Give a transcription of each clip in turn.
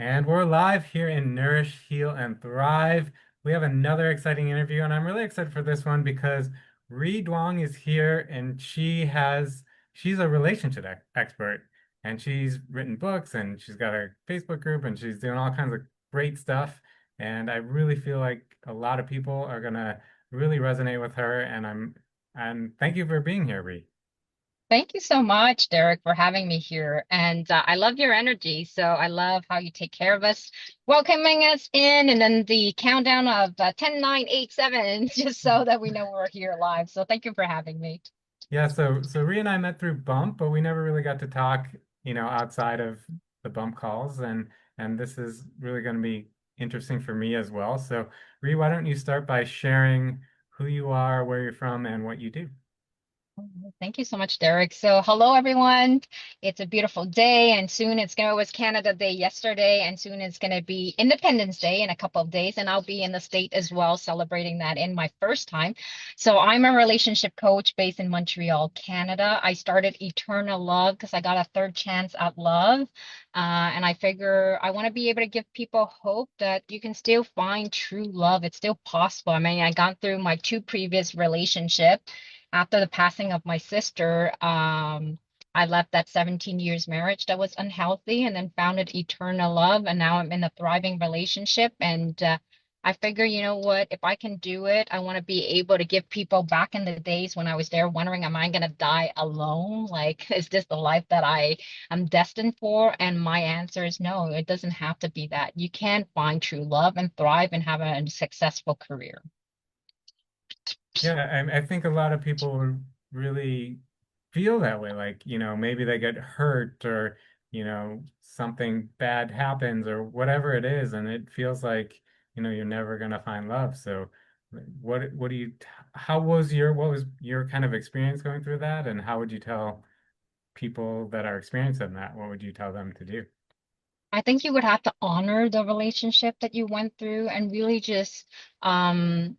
And we're live here in Nourish, Heal, and Thrive. We have another exciting interview, and I'm really excited for this one because Ry Duong is here and she's a relationship expert and she's written books and she's got a Facebook group and she's doing all kinds of great stuff. And I really feel like a lot of people are gonna really resonate with her, and thank you for being here, Ry. Thank you so much, Derek, for having me here. And I love your energy. So I love how you take care of us, welcoming us in, and then the countdown of 10, 9, 8, 7, just so that we know we're here live. So thank you for having me. Yeah, so Rhea and I met through Bump, but we never really got to talk, outside of the Bump calls, and this is really going to be interesting for me as well. So, Rhea, why don't you start by sharing who you are, where you're from, and what you do? Thank you so much, Derek. So, hello, everyone. It's a beautiful day, and soon it was Canada Day yesterday, and soon it's gonna be Independence Day in a couple of days, and I'll be in the state as well, celebrating that in my first time. So, I'm a relationship coach based in Montreal, Canada. I started Eternal Love because I got a third chance at love, and I figure I want to be able to give people hope that you can still find true love. It's still possible. I mean, I got through my two previous relationships after the passing of my sister. I left that 17 years marriage that was unhealthy and then founded Eternal Love. And now I'm in a thriving relationship. And I figure, you know what, if I can do it, I want to be able to give people back in the days when I was there wondering, am I going to die alone? Like, is this the life that I am destined for? And my answer is no, it doesn't have to be that. You can find true love and thrive and have a successful career. Yeah, I think a lot of people would really feel that way. Like, maybe they get hurt or, something bad happens or whatever it is, and it feels like, you're never gonna find love. So what do you what was your kind of experience going through that? And how would you tell people that are experiencing that? What would you tell them to do? I think you would have to honor the relationship that you went through and really just um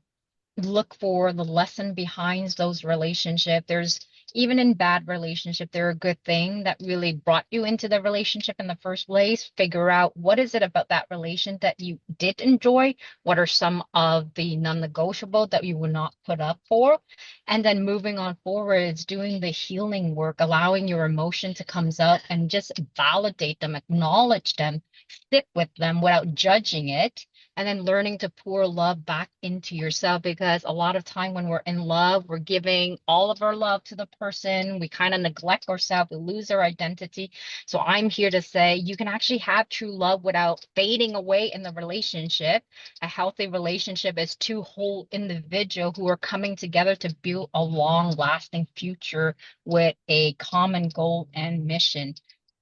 look for the lesson behind those relationships. There's even in bad relationship, they're a good thing that really brought you into the relationship in the first place. Figure out what is it about that relation that you did enjoy? What are some of the non-negotiable that you would not put up for? And then moving on forward, it's doing the healing work, allowing your emotion to comes up and just validate them, acknowledge them, sit with them without judging it, and then learning to pour love back into yourself, because a lot of time when we're in love, we're giving all of our love to the person, we kind of neglect ourselves, we lose our identity. So I'm here to say you can actually have true love without fading away in the relationship. A healthy relationship is two whole individual who are coming together to build a long lasting future with a common goal and mission.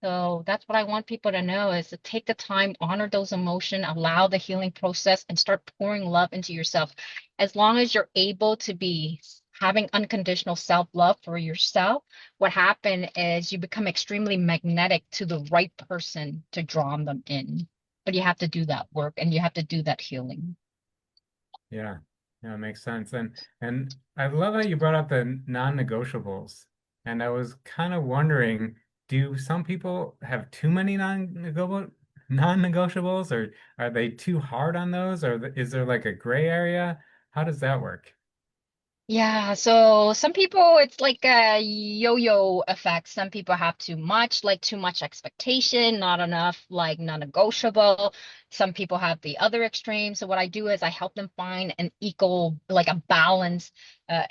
So that's what I want people to know is to take the time, honor those emotions, allow the healing process, and start pouring love into yourself. As long as you're able to be having unconditional self-love for yourself, what happens is you become extremely magnetic to the right person to draw them in. But you have to do that work and you have to do that healing. Yeah, yeah, it makes sense. And I love how you brought up the non-negotiables. And I was kind of wondering, do some people have too many non-negotiables, or are they too hard on those, or is there like a gray area? How does that work? Yeah, so some people it's like a yo-yo effect. Some people have too much, like too much expectation, not enough, like non-negotiable. Some people have the other extreme. So what I do is I help them find an equal, like a balance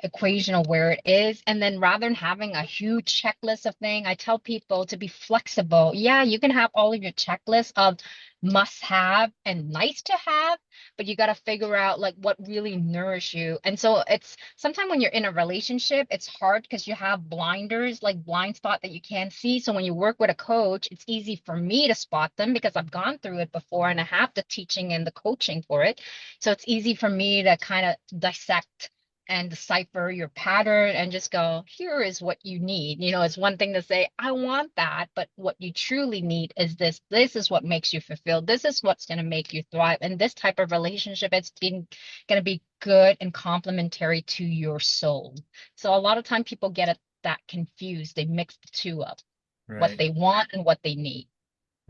equation of where it is. And then rather than having a huge checklist of things, I tell people to be flexible. Yeah, you can have all of your checklists of must have and nice to have, but you got to figure out like what really nourish you. And so it's sometimes when you're in a relationship, it's hard because you have blinders, like blind spot that you can't see. So when you work with a coach, it's easy for me to spot them because I've gone through it before and I have the teaching and the coaching for it. So it's easy for me to kind of dissect and decipher your pattern and just go, here is what you need. You know, it's one thing to say, I want that, but what you truly need is this. This is what makes you fulfilled. This is what's going to make you thrive. And this type of relationship, it's been going to be good and complementary to your soul. So a lot of time people get it that confused. They mix the two up, what Right, they want and what they need.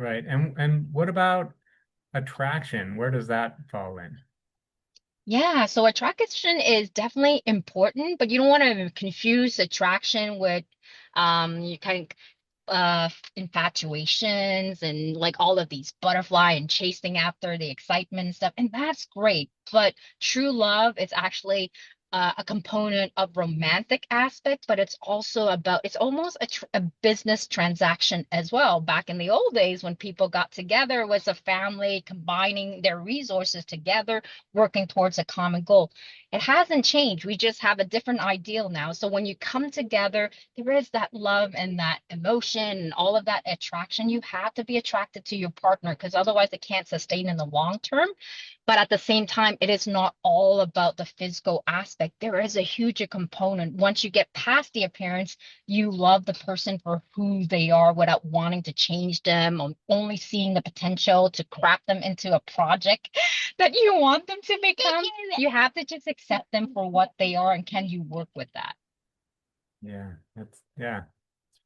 right. And what about attraction? Where does that fall in? Yeah, so attraction is definitely important, but you don't want to confuse attraction with you kind infatuations and like all of these butterfly and chasing after the excitement and stuff. And that's great. But true love is actually a component of romantic aspect, but it's also about, it's almost a business transaction as well. Back in the old days when people got together, it was a family combining their resources together, working towards a common goal. It hasn't changed. We just have a different ideal now. So when you come together, there is that love and that emotion and all of that attraction. You have to be attracted to your partner because otherwise it can't sustain in the long term. But at the same time, it is not all about the physical aspect. There is a huge component. Once you get past the appearance, you love the person for who they are without wanting to change them or only seeing the potential to craft them into a project that you want them to become. You have to just accept them for what they are, and can you work with that? Yeah, it's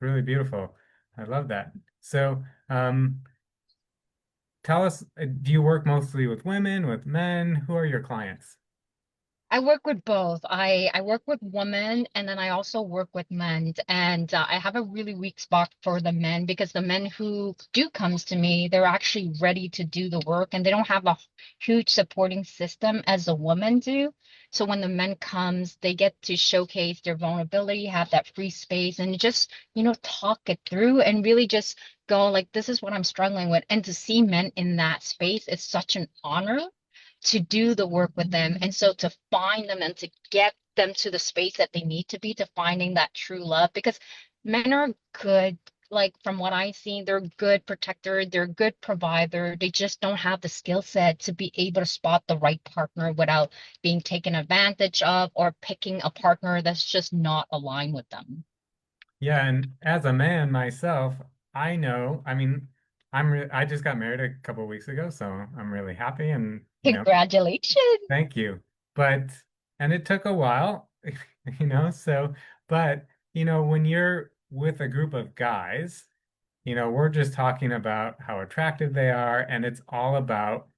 really beautiful. I love that. So, tell us, do you work mostly with women, with men? Who are your clients? I work with both. I work with women and then I also work with men. And I have a really weak spot for the men because the men who do comes to me, they're actually ready to do the work and they don't have a huge supporting system as the women do. So when the men comes, they get to showcase their vulnerability, have that free space and just, talk it through and really just go like, this is what I'm struggling with. And to see men in that space is such an honor to do the work with them. And so to find them and to get them to the space that they need to be to finding that true love because men are good. Like from what I've seen, they're good protector, they're good provider. They just don't have the skill set to be able to spot the right partner without being taken advantage of or picking a partner that's just not aligned with them. Yeah, and as a man myself, I know, I mean, I just got married a couple of weeks ago, so I'm really happy and, Congratulations. thank you. But and it took a while, so but when you're with a group of guys, we're just talking about how attractive they are, and it's all about,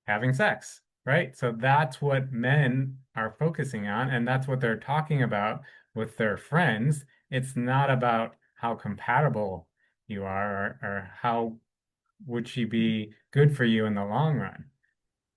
having sex, right? So that's what men are focusing on, and that's what they're talking about with their friends. It's not about how compatible you are or how would she be good for you in the long run.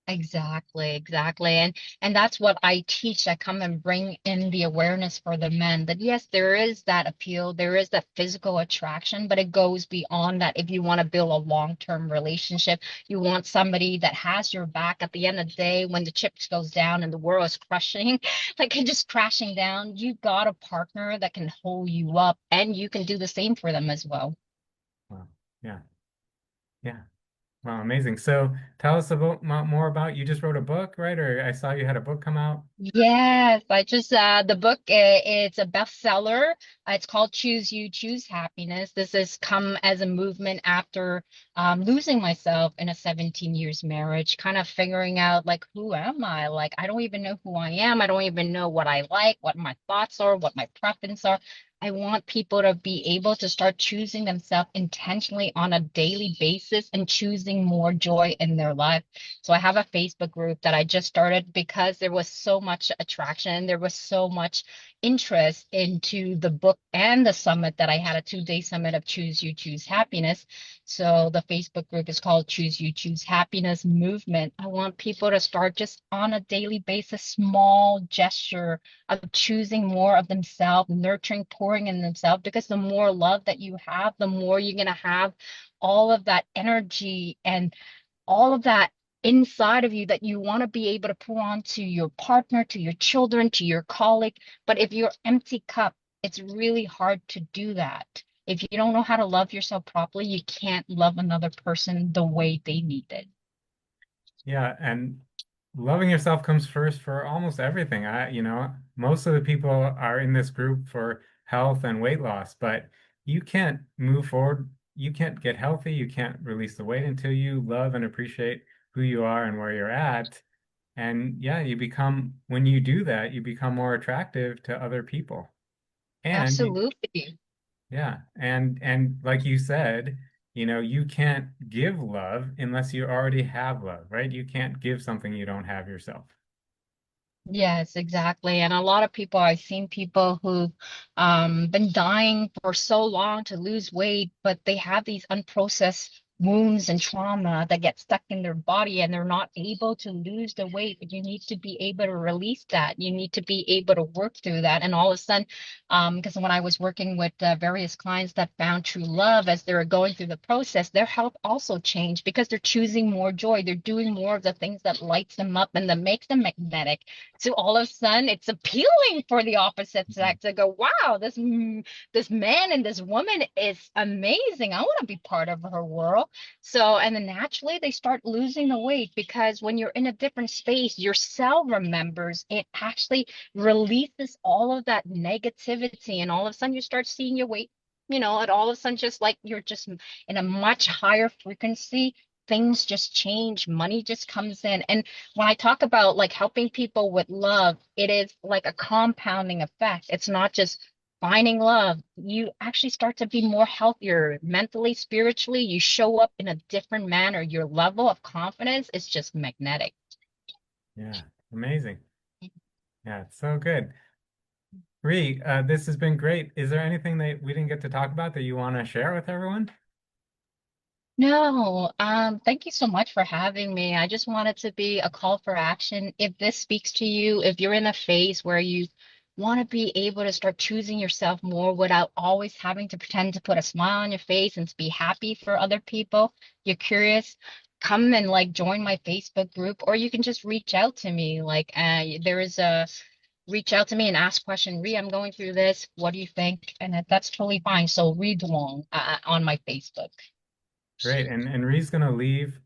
Exactly, exactly. And that's what I teach. I come and bring in the awareness for the men that yes, there is that appeal, there is that physical attraction, but it goes beyond that. If you want to build a long-term relationship, you want somebody that has your back at the end of the day when the chips goes down and the world is crushing, like it just crashing down. You got a partner that can hold you up and you can do the same for them as well. Wow. Yeah. Yeah. Wow, amazing. So tell us about more about you just wrote a book, right? Or I saw you had a book come out. Yes, I just the book it's a bestseller. It's called Choose You, Choose Happiness. This has come as a movement after losing myself in a 17 years marriage, kind of figuring out like who am I? Like I don't even know who I am. I don't even know what I like, what my thoughts are, what my preferences are. I want people to be able to start choosing themselves intentionally on a daily basis and choosing more joy in their life. So I have a Facebook group that I just started because there was so much attraction. There was so much interest into the book and the summit that I had a 2-day summit of Choose You, Choose Happiness. So the Facebook group is called Choose You, Choose Happiness Movement. I want people to start just on a daily basis, small gesture of choosing more of themselves, nurturing, pouring in themselves, because the more love that you have, the more you're going to have all of that energy and all of that inside of you that you want to be able to pour on to your partner, to your children, to your colleague. But if you're empty cup, it's really hard to do that. If you don't know how to love yourself properly, you can't love another person the way they need it. Yeah, and loving yourself comes first for almost everything. Most of the people are in this group for health and weight loss, but you can't move forward. You can't get healthy. You can't release the weight until you love and appreciate who you are and where you're at. And yeah, when you do that, you become more attractive to other people. And you, Absolutely. yeah, and like you said, you can't give love unless you already have love, right? You can't give something you don't have yourself. Yes, exactly. And a lot of people, I've seen people who've been dying for so long to lose weight, but they have these unprocessed wounds and trauma that get stuck in their body and they're not able to lose the weight. But you need to be able to release that. You need to be able to work through that. And all of a sudden, because when I was working with various clients that found true love as they were going through the process, their health also changed because they're choosing more joy. They're doing more of the things that lights them up and that makes them magnetic. So all of a sudden it's appealing for the opposite Mhm. sex to go, wow, this man and this woman is amazing. I want to be part of her world. So and then naturally they start losing the weight because when you're in a different space, your cell remembers it actually releases all of that negativity, and all of a sudden you start seeing your weight, and all of a sudden just like you're just in a much higher frequency. Things just change, money just comes in. And when I talk about like helping people with love, it is like a compounding effect. It's not just finding love. You actually start to be more healthier mentally, spiritually. You show up in a different manner. Your level of confidence is just magnetic. Yeah, amazing. Yeah, it's so good. Ree, this has been great. Is there anything that we didn't get to talk about that you want to share with everyone? No, thank you so much for having me. I just wanted to be a call for action. If this speaks to you, if you're in a phase where you want to be able to start choosing yourself more without always having to pretend to put a smile on your face and to be happy for other people, you're curious, come and like join my Facebook group, or you can just reach out to me. Like, there is a reach out to me and ask question. Ree, I'm going through this. What do you think? And that's totally fine. So Ry Duong, on my Facebook. Great. And Ree's gonna leave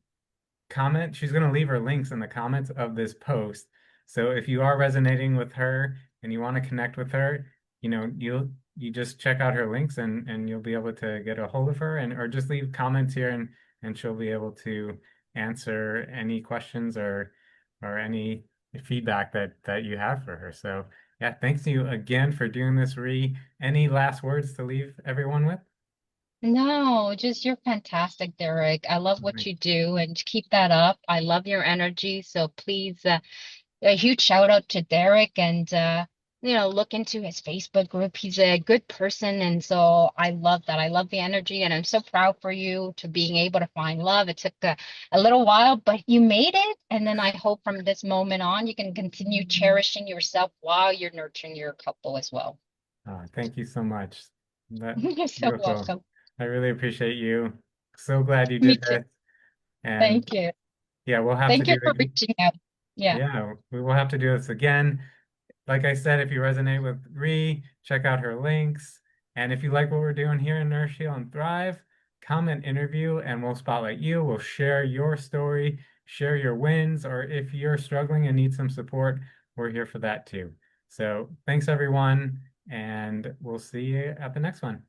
comment. She's going to leave her links in the comments of this post. So if you are resonating with her and you want to connect with her, you just check out her links and you'll be able to get a hold of her and or just leave comments here and she'll be able to answer any questions or any feedback that you have for her. So yeah, thanks to you again for doing this, Ree. Any last words to leave everyone with? No, just you're fantastic, Derek. I love what you do and keep that up. I love your energy. So please, a huge shout out to Derek and look into his Facebook group. He's a good person, and so I love that. I love the energy, and I'm so proud for you to being able to find love. It took a little while, but you made it. And then I hope from this moment on you can continue cherishing yourself while you're nurturing your couple as well. Thank you so much. That You're so beautiful. welcome. I really appreciate you. So glad you Me did too. this. And Thank you. yeah, we'll have to Thank you do for it. reaching out. Yeah. Yeah, we will have to do this again. Like I said, if you resonate with Ree, check out her links. And if you like what we're doing here in Nourish, Heal, and Thrive, come and interview and we'll spotlight you. We'll share your story, share your wins, or if you're struggling and need some support, we're here for that too. So thanks everyone, and we'll see you at the next one.